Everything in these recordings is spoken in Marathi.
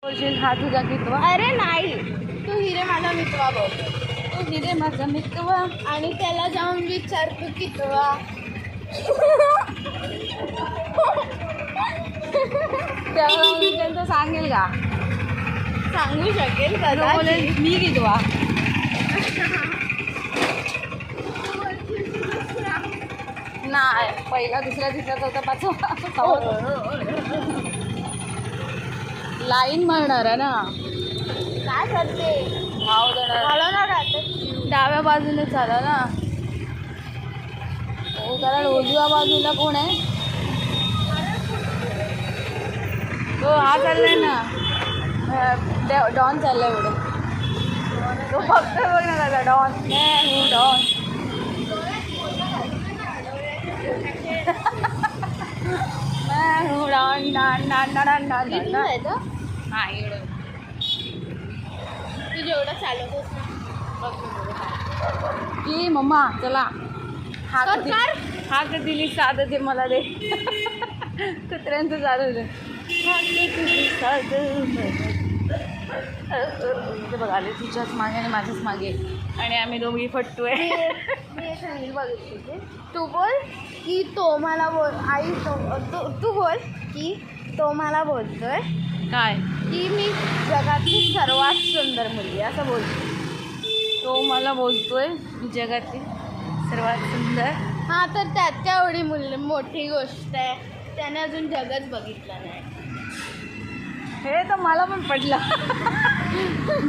हा तुझा कितवा? अरे नाही, तू हिरे माझा मितवा बघ. तू हिरे माझा मितवा आणि त्याला जाऊन विचार तू कितवा. त्याला विचार सांगेल का? सांगू शकेल तो बोलेल कदाचित. मी कितवा. नाही, पहिला दुसरा तिसरा चौथा पाचवा. लाईन मारणार आहे ना. काय करते? भाव देणार. मला ना राहते. डाव्या बाजूने चाला ना. हो, कारण उजव्या बाजूला कोण आहे? तो हा चाललाय ना, डॉन चाललाय पुढे. तो फक्त बघ ना दादा, डॉन डॉन. किती आहे तो? हा एवढं. तू जेवढं चालवतोस की मम्मा चला. हा कर, कधी कर. हा कधी साधं दे मला दे. कुत्र्यांचं चालू दे. बघ आले तुझ्याच मागे आणि माझ्याच मागे आणि आम्ही दोघी फटतोय. मी एक रील बघितली होती. तू बोल की तो मला बोल. आई तू बोल की तो मला बोलतोय काय की मी जगातली सर्वात सुंदर मुलगी असं बोलतो. तो मला बोलतोय जगातील सर्वात सुंदर. हां, तर त्याच्या एवढी मोठी गोष्ट आहे. त्याने अजून जगच बघितलं नाही. हे तर मला पण पडलं.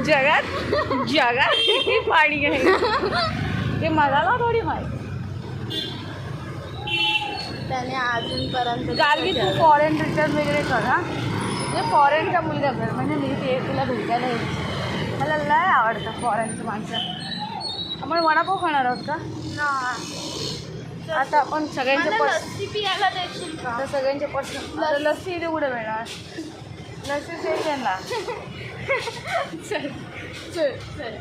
जगात किती पाणी आहे ते मला थोडी माहिती. त्याने अजूनपर्यंत गार्गी तू फॉरेन रिटर्न वगैरे कर हा. म्हणजे फॉरेनचा मुलगा कर, म्हणजे मी ते तुला भेटायला येईल. मला लय आवडतं फॉरेनचं माणसं. आपण वडापाव खाणार आहोत का? आता आपण सगळ्यांचे लस्सी पियाला देशील का? आता सगळ्यांचे पर्सन. आता लस्सी इथे कुठे मिळणार? लस्सी स्टेशनला. चल चल चल.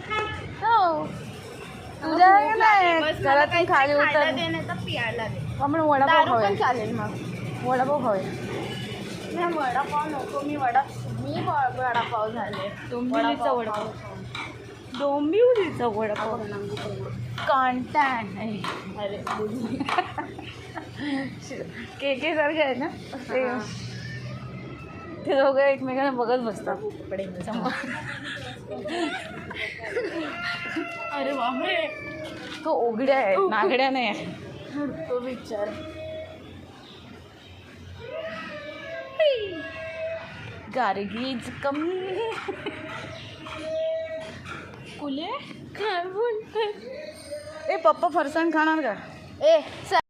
हो तुझ्या नाही घरातून खाली खायला उतर. दे नाही तर पियाला दे. आपण वडापाव दारू पण खाऊया. चालेल मग. वडापाव खाऊया. नाही, वडापाव नको. मी वडापाव झाले. डोंबिवलीचा वडापाव. डोंबिवलीचा वडापाव कांटाण आहे. अरे के सारखे आहे ना ते दोघं एकमेकांना बघत बसतात पुढे समोर. अरे बापरे, तो उघड्या आहे, नागड्या नाही आहे. तो विचार. गार्गीज कमी कुले काय बोलते? ए पप्पा फरसाण खाणार का? ए